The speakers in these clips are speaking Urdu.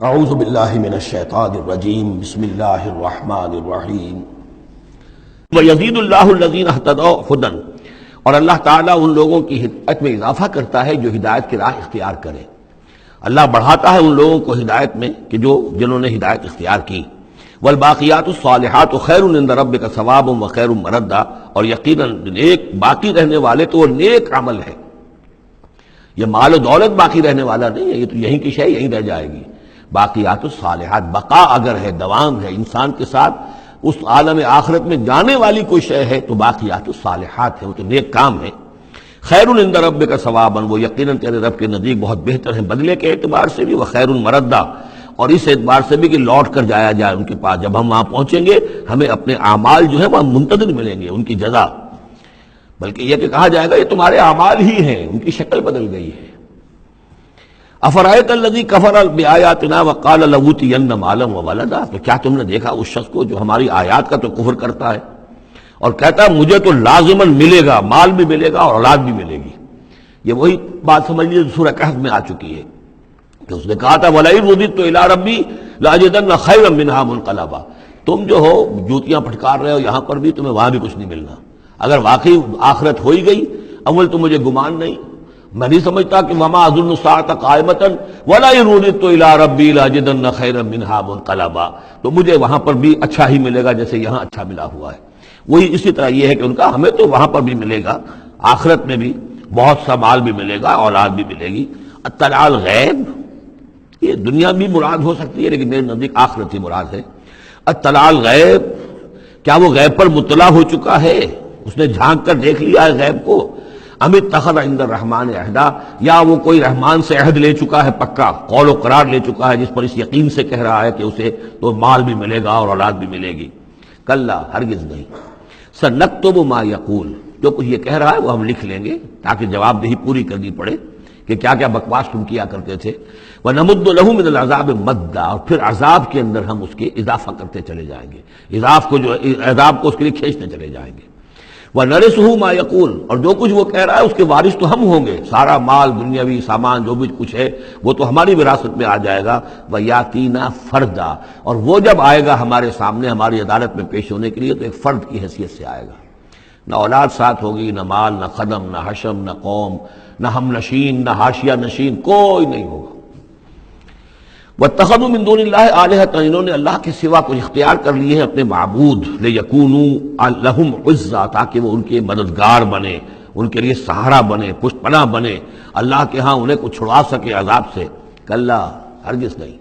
اعوذ باللہ من الشیطان الرجیم بسم اللہ الرحمن الرحیم وَيَزِيدُ اللَّهُ الَّذِينَ اهْتَدَوْا هُدًى، اور اللہ تعالیٰ ان لوگوں کی ہدایت میں اضافہ کرتا ہے جو ہدایت کی راہ اختیار کرے۔ اللہ بڑھاتا ہے ان لوگوں کو ہدایت میں کہ جنہوں نے ہدایت اختیار کی۔ والباقیات الصالحات خیر عند ربک ثوابا وخیر مردا، اور یقیناً نیک باقی رہنے والے تو وہ نیک عمل ہے۔ یہ مال و دولت باقی رہنے والا نہیں ہے، یہ تو یہیں کی شے یہیں رہ جائے گی۔ باقیات الصالحات، بقا اگر ہے، دوام ہے انسان کے ساتھ، اس عالم آخرت میں جانے والی کوئی شے ہے تو باقیات الصالحات ہے، وہ تو نیک کام ہے۔ خیر عند ربک ثوابا، وہ یقیناً تیرے رب کے نزدیک بہت بہتر ہیں بدلے کے اعتبار سے بھی، وخیر مردا، اور اس اعتبار سے بھی کہ لوٹ کر جایا جائے ان کے پاس۔ جب ہم وہاں پہنچیں گے ہمیں اپنے اعمال جو ہے وہاں منتظر ملیں گے، ان کی جزا، بلکہ یہ کہ کہا جائے گا یہ تمہارے اعمال ہی ہیں، ان کی شکل بدل گئی ہے۔ افرأیت الذی کفر بآیاتنا وقال لأوتین مالا وولدا، تو کیا تم نے دیکھا اس شخص کو جو ہماری آیات کا تو کفر کرتا ہے اور کہتا ہے مجھے تو لازماً ملے گا، مال بھی ملے گا اور اولاد بھی ملے گی۔ یہ وہی بات سمجھ لیجیے سورہ کہف میں آ چکی ہے کہ اس نے کہا تھا وَلَئِن رُدِدتُّ إِلَىٰ رَبِّي لَأَجِدَنَّ خَيْرًا مِّنْهَا مُنقَلَبًا، تم جو ہو جوتیاں پھٹکار رہے ہو یہاں پر بھی، تمہیں وہاں بھی کچھ نہیں ملنا۔ اگر واقعی آخرت ہو ہی گئی، اول تو مجھے گمان نہیں، میں نہیں سمجھتا کہ وما اظن الساعۃ قائمۃ ولئن رددت الی ربی لاجدن خیرا منہا منقلبا، تو مجھے وہاں پر بھی اچھا ہی ملے گا جیسے یہاں اچھا ملا ہوا ہے۔ وہی اسی طرح یہ ہے کہ ان کا ہمیں تو وہاں پر بھی ملے گا، آخرت میں بھی بہت سا مال بھی ملے گا، اولاد بھی ملے گی۔ اطلاع الغیب، یہ دنیا بھی مراد ہو سکتی ہے لیکن میرے نزدیک آخرت ہی مراد ہے۔ اطلاع الغیب، کیا وہ غیب پر مطلع ہو چکا ہے، اس نے جھانک کر دیکھ لیا ہے غیب کو؟ ام اتخذ عند الرحمن عہدا، یا وہ کوئی رحمان سے عہد لے چکا ہے، پکا قول و قرار لے چکا ہے جس پر اس یقین سے کہہ رہا ہے کہ اسے تو مال بھی ملے گا اور اولاد بھی ملے گی۔ کلا، ہرگز نہیں۔ سنکتب ما یقول، جو کچھ یہ کہہ رہا ہے وہ ہم لکھ لیں گے تاکہ جواب دہی پوری کرنی پڑے کہ کیا کیا بکواس تم کیا کرتے تھے۔ وَنَمُدُّ لَهُ مِنَ الْعَذَابِ مَدًّا، اور پھر عذاب کے اندر ہم اس کے اضافہ کرتے چلے جائیں گے، عذاب کو اس کے لیے کھینچتے چلے جائیں گے۔ وَنَرِثُهُ مَا يَقُولُ، اور جو کچھ وہ کہہ رہا ہے اس کے وارث تو ہم ہوں گے، سارا مال دنیاوی سامان جو بھی کچھ ہے وہ تو ہماری وراثت میں آ جائے گا۔ وَيَأْتِينَا فَرْدًا، اور وہ جب آئے گا ہمارے سامنے ہماری عدالت میں پیش ہونے کے لیے تو ایک فرد کی حیثیت سے آئے گا، نہ اولاد ساتھ ہوگی، نہ مال، نہ خدم، نہ حشم، نہ قوم، نہ ہم نشین، نہ حاشیہ نشین، کوئی نہیں ہوگا۔ وَاتَّخَذُوا مِن دُونِ اللَّهِ آلِهَةً، انہوں نے اللہ کے سوا کچھ اختیار کر لیے ہیں اپنے معبود، لِيَكُونُوا لَهُمْ عِزًّا، تاکہ وہ ان کے مددگار بنے، ان کے لیے سہارا بنے، پشت پناہ بنے، اللہ کے ہاں انہیں کچھ چھڑا سکے عذاب سے۔ کلا، ہرگز نہیں۔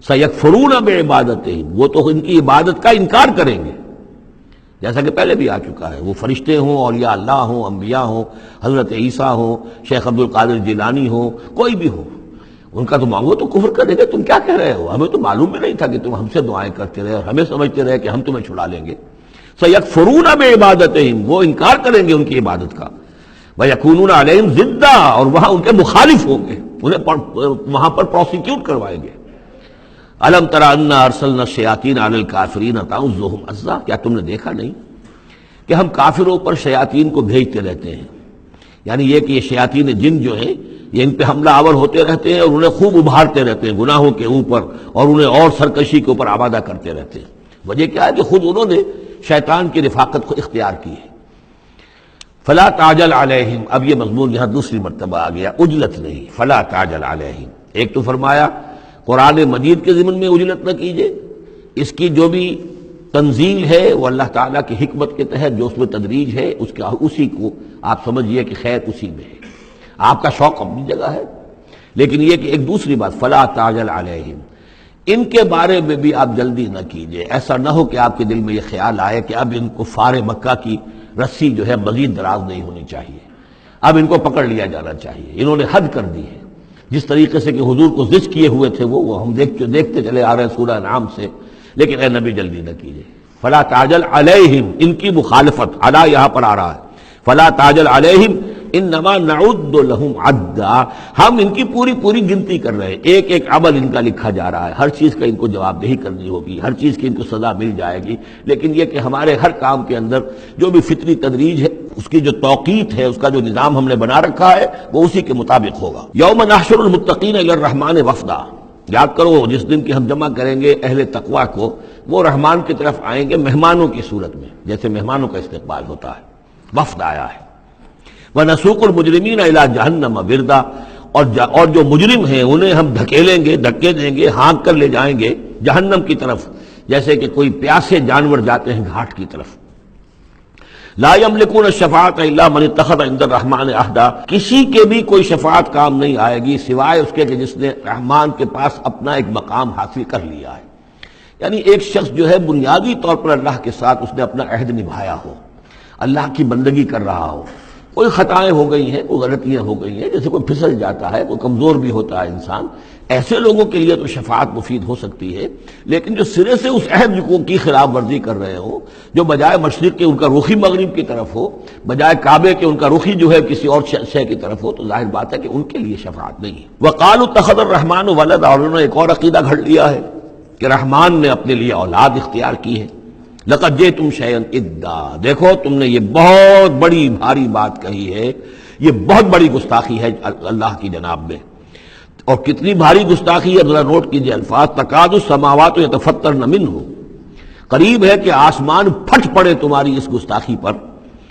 سَيَكْفُرُونَ بِعِبَادَتِهِمْ، وہ تو ان کی عبادت کا انکار کریں گے، جیسا کہ پہلے بھی آ چکا ہے، وہ فرشتے ہوں، اولیاء اللہ ہوں، انبیاء ہوں، حضرت عیسیٰ ہوں، شیخ عبد القادر جیلانی ہوں، کوئی بھی ہو، ان کا تو مانگو تو کفر کرے گا، تم کیا کہہ رہے ہو، ہمیں تو معلوم بھی نہیں تھا کہ تم ہم سے دعائیں کرتے رہے اور ہمیں سمجھتے رہے کہ ہم تمہیں چھڑا لیں گے۔ سَيَكْفُرُونَ بِعِبَادَتِهِمْ، وہ انکار کریں گے ان کی عبادت کا۔ وَيَكُونُونَ عَلَيْهِمْ ضِدًّا، اور وہاں ان کے مخالف ہوں گے، انہیں وہاں پر پروسیکیوٹ کروائیں گے۔ أَلَمْ تَرَ أَنَّا أَرْسَلْنَا الشَّيَاطِينَ عَلَى الْكَافِرِينَ تَعُزُّهُمْ عَزًّا، کیا تم نے دیکھا نہیں کہ ہم کافروں پر شیاطین کو بھیجتے رہتے ہیں، یعنی یہ کہ یہ شیاطین جن جو ہیں یہ ان پہ حملہ آور ہوتے رہتے ہیں اور انہیں خوب ابھارتے رہتے ہیں گناہوں کے اوپر، اور انہیں اور سرکشی کے اوپر آمادہ کرتے رہتے ہیں۔ وجہ کیا ہے کہ خود انہوں نے شیطان کی رفاقت کو اختیار کی ہے۔ فلا تعجل علیہم، اب یہ مضمون یہاں دوسری مرتبہ آ گیا، عجلت نہیں، فلا تعجل علیہم۔ ایک تو فرمایا قرآن مجید کے ضمن میں عجلت نہ کیجیے، اس کی جو بھی تنزیل ہے وہ اللہ تعالیٰ کی حکمت کے تحت جو اس میں تدریج ہے اسی کو آپ سمجھیے کہ خیر اسی میں ہے، آپ کا شوق اپنی جگہ ہے، لیکن یہ کہ ایک دوسری بات فلا تعجل علیہم، ان کے بارے میں بھی آپ جلدی نہ کیجیے، ایسا نہ ہو کہ آپ کے دل میں یہ خیال آئے کہ اب ان کفار مکہ کی رسی جو ہے مزید دراز نہیں ہونی چاہیے، اب ان کو پکڑ لیا جانا چاہیے، انہوں نے حد کر دی ہے، جس طریقے سے کہ حضور کو زج کیے ہوئے تھے وہ ہم دیکھتے چلے آ رہے ہیں سورہ انعام سے، لیکن اے نبی جلدی نہ کیجیے۔ فلا تعجل علیہم، ان کی مخالفت، علی یہاں پر آ رہا ہے، فلا تعجل علیہم انما نعد لهم عدا، ہم ان کی پوری گنتی کر رہے ہیں، ایک ایک عمل ان کا لکھا جا رہا ہے، ہر چیز کا ان کو جواب دہی کرنی ہوگی، ہر چیز کی ان کو سزا مل جائے گی، لیکن یہ کہ ہمارے ہر کام کے اندر جو بھی فطری تدریج ہے، اس کی جو توقیت ہے، اس کا جو نظام ہم نے بنا رکھا ہے وہ اسی کے مطابق ہوگا۔ یوم نحشر المتقین الی الرحمن وفدا، یاد کرو جس دن کی ہم جمع کریں گے اہل تقویٰ کو، وہ رحمان کی طرف آئیں گے مہمانوں کی صورت میں، جیسے مہمانوں کا استقبال ہوتا ہے، وفد آیا ہے۔ وَنَسُوقُ الْمُجْرِمِينَ إِلَىٰ جَهَنَّمَ وِرْدًا، اور جو مجرم ہیں انہیں ہم دھکیلیں گے، دھکے دیں گے، ہانک کر لے جائیں گے جہنم کی طرف، جیسے کہ کوئی پیاسے جانور جاتے ہیں گھاٹ کی طرف۔ لا يملكون الشفاعة الا من اتخذ عند الرحمن عہدا، کسی کے بھی کوئی شفاعت کام نہیں آئے گی سوائے اس کے کہ جس نے رحمان کے پاس اپنا ایک مقام حاصل کر لیا ہے۔ یعنی ایک شخص جو ہے بنیادی طور پر اللہ کے ساتھ اس نے اپنا عہد نبھایا ہو، اللہ کی بندگی کر رہا ہو، کوئی خطائیں ہو گئی ہیں، کوئی غلطیاں ہو گئی ہیں، جیسے کوئی پھسل جاتا ہے، کوئی کمزور بھی ہوتا ہے انسان، ایسے لوگوں کے لیے تو شفاعت مفید ہو سکتی ہے۔ لیکن جو سرے سے اس عہد کی خلاف ورزی کر رہے ہوں، جو بجائے مشرق کے ان کا رخی مغرب کی طرف ہو، بجائے کعبے کے ان کا رخی جو ہے کسی اور شے کی طرف ہو، تو ظاہر بات ہے کہ ان کے لیے شفاعت نہیں ہے۔ وَقَالُوا اتَّخَذَ الرَّحْمَنُ وَلَدًا، اور انہوں نے ایک اور عقیدہ گھڑ لیا ہے کہ رحمان نے اپنے لیے اولاد اختیار کی ہے۔ لَقَدْ جِئْتُمْ شَيْئًا إِدًّا، دیکھو تم نے یہ بہت بڑی بھاری بات کہی ہے، یہ بہت بڑی گستاخی ہے اللہ کی جناب میں۔ اور کتنی بھاری گستاخی ہے ذرا نوٹ کیجئے الفاظ، تکاد السماوات یتفطرن منہ، قریب ہے کہ آسمان پھٹ پڑے تمہاری اس گستاخی پر،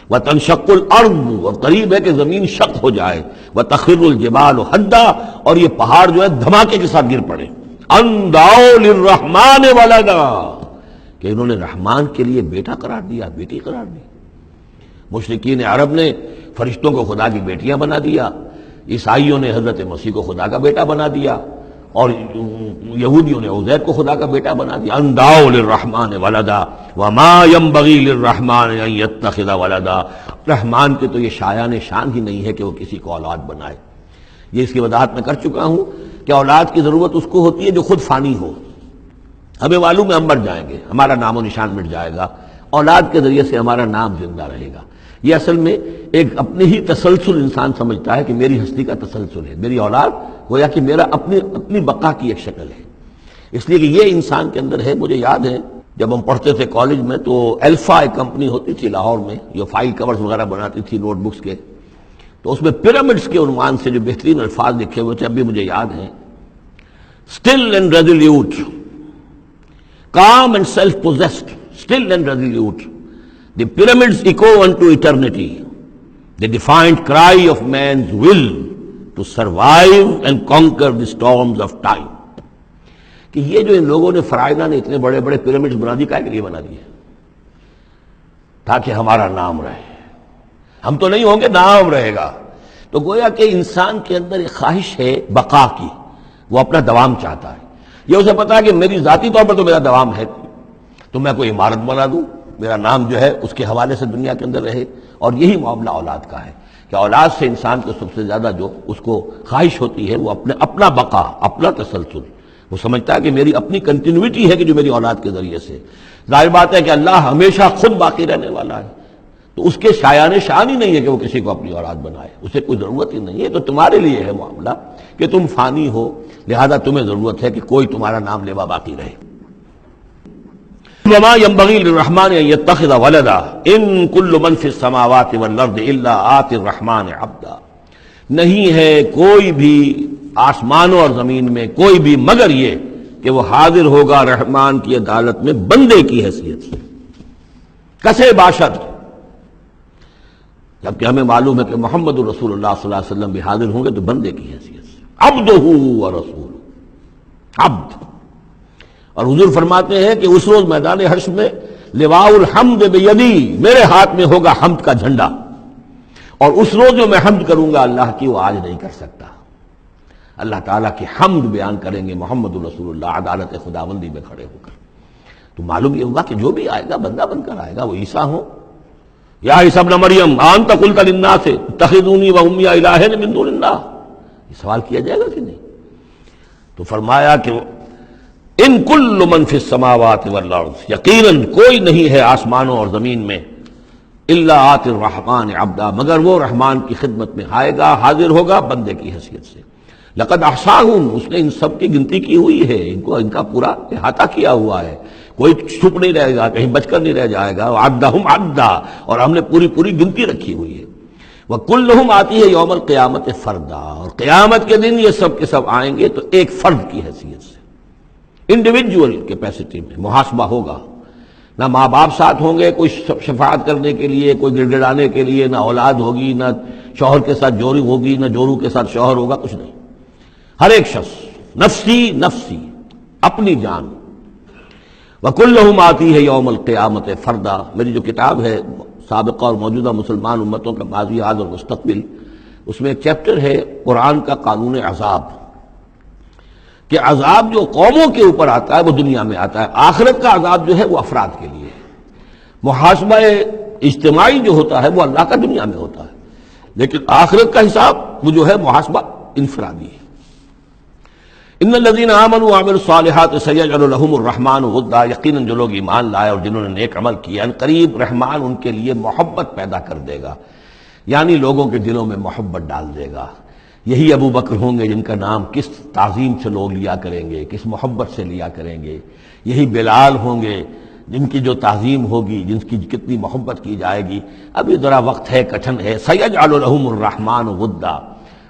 وتنشق الارض، اور قریب ہے کہ زمین شق ہو جائے، وتخر الجبال ہدا، اور یہ پہاڑ جو ہے دھماکے کے ساتھ گر پڑے، ان دعوا للرحمن ولدا، کہ انہوں نے رحمان کے لیے بیٹا قرار دیا، بیٹی قرار دی۔ مشرکین عرب نے فرشتوں کو خدا کی بیٹیاں بنا دیا، عیسائیوں نے حضرت مسیح کو خدا کا بیٹا بنا دیا، اور یہودیوں نے عزیر کو خدا کا بیٹا بنا دیا۔ ان دعوا للرحمن ولدا وما ينبغي للرحمن ان يتخذ ولدا، رحمان کے تو یہ شایان شان ہی نہیں ہے کہ وہ کسی کو اولاد بنائے۔ یہ اس کی وضاحت میں کر چکا ہوں کہ اولاد کی ضرورت اس کو ہوتی ہے جو خود فانی ہو۔ ہمیں معلوم ہے ہم مر جائیں گے، ہمارا نام و نشان مٹ جائے گا، اولاد کے ذریعے سے ہمارا نام زندہ رہے گا۔ یہ اصل میں ایک اپنی ہی تسلسل انسان سمجھتا ہے کہ میری ہستی کا تسلسل ہے، میری اولاد گویا کہ میرا اپنی بقا کی ایک شکل ہے۔ اس لیے کہ یہ انسان کے اندر ہے۔ مجھے یاد ہے جب ہم پڑھتے تھے کالج میں تو الفا ایک کمپنی ہوتی تھی لاہور میں جو فائل کورز وغیرہ بناتی تھی نوٹ بکس کے، تو اس میں پیرامڈس کے عنوان سے جو بہترین الفاظ لکھے ہوئے تھے اب بھی مجھے یاد ہیں، still and resolute, calm and self-possessed, still and resolute. The pyramids echo unto eternity, the defiant cry of man's will to survive and conquer the storms of time. کہ یہ جو ان لوگوں نے فرائضہ نے اتنے بڑے بڑے پیرامڈز بنا دی، کائے کے لیے بنا دیے؟ تاکہ ہمارا نام رہے، ہم تو نہیں ہوں گے، نام رہے گا۔ تو گویا کہ انسان کے اندر ایک خواہش ہے بقا کی، وہ اپنا دوام چاہتا ہے۔ یہ اسے پتا ہے کہ میری ذاتی طور پر تو میرا دوام ہے، تو میں کوئی عمارت بنا دوں، میرا نام جو ہے اس کے حوالے سے دنیا کے اندر رہے۔ اور یہی معاملہ اولاد کا ہے کہ اولاد سے انسان کو سب سے زیادہ جو اس کو خواہش ہوتی ہے وہ اپنا بقا، اپنا تسلسل۔ وہ سمجھتا ہے کہ میری اپنی کنٹینیوٹی ہے کہ جو میری اولاد کے ذریعے سے۔ ظاہر بات ہے کہ اللہ ہمیشہ خود باقی رہنے والا ہے، تو اس کے شایان شان ہی نہیں ہے کہ وہ کسی کو اپنی اولاد بنائے، اسے کوئی ضرورت ہی نہیں ہے۔ تو تمہارے لیے ہے معاملہ کہ تم فانی ہو، لہذا تمہیں ضرورت ہے کہ کوئی تمہارا نام لیوا باقی رہے۔ وما ينبغي للرحمن ان يتخذ ولدا ان كل من في السماوات والارض الا آتي الرحمن عبدا، نہیں ہے کوئی بھی آسمانوں اور زمین میں کوئی بھی مگر یہ کہ وہ حاضر ہوگا رحمان کی عدالت میں بندے کی حیثیت سے، کسے باشد، جبکہ ہمیں معلوم ہے کہ محمد رسول اللہ صلی اللہ علیہ وسلم بھی حاضر ہوں گے تو بندے کی حیثیت سے، عبدہ ورسول، عبد۔ اور حضور فرماتے ہیں کہ اس روز میدان حشر میں لواء الحمد بیدی، میرے ہاتھ میں ہوگا حمد کا جھنڈا، اور اس روز جو میں حمد کروں گا اللہ کی وہ آج نہیں کر سکتا۔ اللہ تعالیٰ کی حمد بیان کریں گے محمد رسول اللہ عدالت خداوندی میں کھڑے ہو کر۔ تو معلوم یہ ہوگا کہ جو بھی آئے گا بندہ بن کر آئے گا، وہ عیسیٰ ہوں یا عیسیٰ ابن مریم انت قلت للناس اتخذونی وامی الہین من دون اللہ، یہ سوال کیا جائے گا کہ نہیں؟ تو فرمایا کہ ان کل من فی السماوات والارض، یقیناً کوئی نہیں ہے آسمانوں اور زمین میں، الا آتی الرحمن عبدا، مگر وہ رحمان کی خدمت میں آئے گا، حاضر ہوگا بندے کی حیثیت سے۔ لقد احصاہم، اس نے ان سب کی گنتی کی ہوئی ہے، ان کا پورا احاطہ کیا ہوا ہے، کوئی چھپ نہیں رہے گا، کہیں بچ کر نہیں رہ جائے گا۔ وعدہم عدا، اور ہم نے پوری گنتی رکھی ہوئی ہے۔ وکلہم آتی ہے یوم القیامت فردا، اور قیامت کے دن یہ سب کے سب آئیں گے تو ایک فرد کی حیثیت سے۔ انڈیویجول کیپیسٹی میں محاسبہ ہوگا. نہ ماں باپ ساتھ ہوں گے کوئی شفاعت کرنے کے لیے، کوئی گڑ گڑانے کے لیے، نہ اولاد ہوگی، نہ شوہر کے ساتھ جوری ہوگی، نہ جورو کے ساتھ شوہر ہوگا، کچھ نہیں. ہر ایک شخص نفسی نفسی، اپنی جان. وَكُلُّهُمْ آتِيهِ يَوْمَ الْقِيَامَةِ فَرْدًا. میری جو کتاب ہے سابقہ اور موجودہ مسلمان امتوں کا ماضی، حال اور مستقبل، اس میں ایک چیپٹر ہے قرآن کا قانون عذاب، کہ عذاب جو قوموں کے اوپر آتا ہے وہ دنیا میں آتا ہے، آخرت کا عذاب جو ہے وہ افراد کے لیے. محاسبہ اجتماعی جو ہوتا ہے وہ اللہ کا دنیا میں ہوتا ہے، لیکن آخرت کا حساب وہ جو ہے محاسبہ انفرادی ہے. ان الذين آمنوا وعملوا الصالحات سيجعل لهم الرحمن ودا. یقیناً جو لوگ ایمان لائے اور جنہوں نے نیک عمل کیا، ان قریب رحمان ان کے لیے محبت پیدا کر دے گا، یعنی لوگوں کے دلوں میں محبت ڈال دے گا. یہی ابو بکر ہوں گے جن کا نام کس تعظیم سے لوگ لیا کریں گے، کس محبت سے لیا کریں گے. یہی بلال ہوں گے جن کی جو تعظیم ہوگی، جن کی کتنی محبت کی جائے گی. ابھی ذرا وقت ہے، کٹھن ہے. سيجعل لهم الرحمن ودا.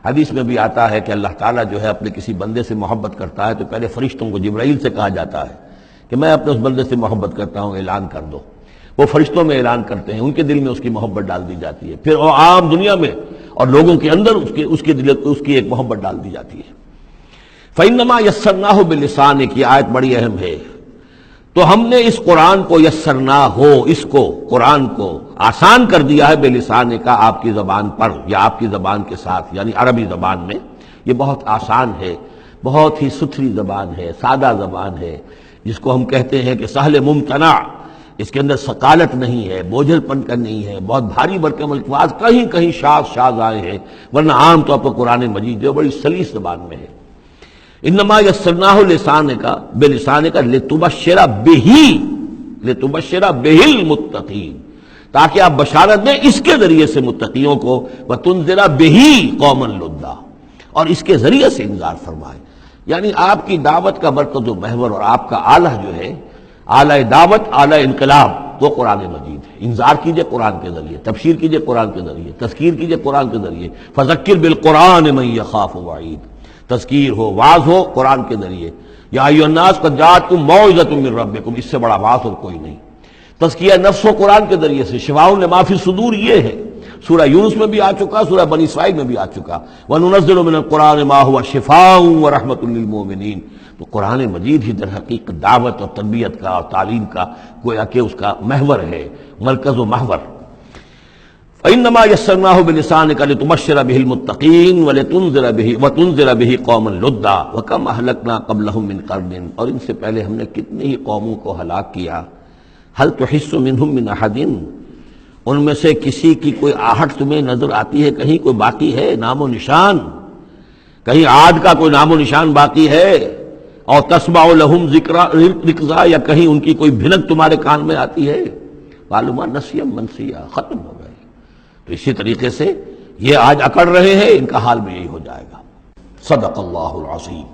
حدیث میں بھی آتا ہے کہ اللہ تعالیٰ جو ہے اپنے کسی بندے سے محبت کرتا ہے تو پہلے فرشتوں کو، جبرائیل سے کہا جاتا ہے کہ میں اپنے اس بندے سے محبت کرتا ہوں، اعلان کر دو. وہ فرشتوں میں اعلان کرتے ہیں، ان کے دل میں اس کی محبت ڈال دی جاتی ہے. پھر وہ عام دنیا میں اور لوگوں کے اندر اس کی ایک محبت ڈال دی جاتی ہے. فَإِنَّمَا يَسَّرْنَاهُ بِلِسَانِكَ. یہ آیت بڑی اہم ہے. تو ہم نے اس قرآن کو یسرنا ہو، اس کو قرآن کو آسان کر دیا ہے بلسان کا، آپ کی زبان پر یا آپ کی زبان کے ساتھ، یعنی عربی زبان میں. یہ بہت آسان ہے، بہت ہی ستھری زبان ہے، سادہ زبان ہے، جس کو ہم کہتے ہیں کہ سہل ممتنع. اس کے اندر ثقالت نہیں ہے، بوجھل پن کا نہیں ہے، بہت بھاری برکم الفاظ کہیں کہیں شاذ آئے ہیں، ورنہ عام طور پر قرآن مجید جو بڑی سلیس زبان میں ہے. انما یسرناہ لسانک بلسانک لتبشر بہ المتقین، تاکہ آپ بشارت دیں اس کے ذریعے سے متقیوں کو، وتنذر بہ قوما لدا، اور اس کے ذریعے سے انذار فرمائے. یعنی آپ کی دعوت کا مرکز و محور اور آپ کا آلہ جو ہے، آلہ دعوت، آلہ انقلاب، وہ قرآن مجید ہے. انذار کیجئے قرآن کے ذریعے، تبشیر کیجئے قرآن کے ذریعے، تذکیر کیجئے قرآن کے ذریعے. فذکر بالقرآن من یخاف وعید. تذکیر ہو، واعظ ہو قرآن کے ذریعے. یا ایھا الناس قد جاءتکم موعظۃ من ربکم، اس سے بڑا واعظ اور کوئی نہیں. تزکیہ نفس و قرآن کے ذریعے سے. شفاء لما فی الصدور یہ ہے، سورہ یونس میں بھی آ چکا، سورہ بنی اسرائیل میں بھی آ چکا. وَنُنَزِّلُ مِنَ الْقُرْآنِ مَا هُوَ شِفَاءٌ وَرَحْمَةٌ لِّلْمُؤْمِنِينَ. تو قرآن مجید ہی در حقیقت دعوت اور تربیت کا اور تعلیم کا گویا کہ اس کا محور ہے، مرکز و محور. فَإِنَّمَا يَسَّرْنَاهُ بِلِسَانِكَ لِتُبَشِّرَ بِهِ الْمُتَّقِينَ وَتُنذِرَ بِهِ قَوْمًا لُدًّا وَكَمْ أَهْلَكْنَا قَبْلَهُم مِّن قَرْنٍ. اور ان سے پہلے ہم نے کتنی ہی قوموں کو ہلاک کیا. هَلْ تُحِسُّ مِنْهُم مِّنْ أَحَدٍ. ان میں سے کسی کی کوئی آہٹ تمہیں نظر آتی ہے؟ کہیں کوئی باقی ہے نام و نشان؟ کہیں عاد کا کوئی نام و نشان باقی ہے؟ اور تسمع لهم رکزا، یا کہیں ان کی کوئی بھنک تمہارے کان میں آتی ہے؟ معلومات نسیم منسیہ، ختم ہو گئے. تو اسی طریقے سے یہ آج اکڑ رہے ہیں، ان کا حال بھی یہی ہو جائے گا. صدق اللہ العظیم.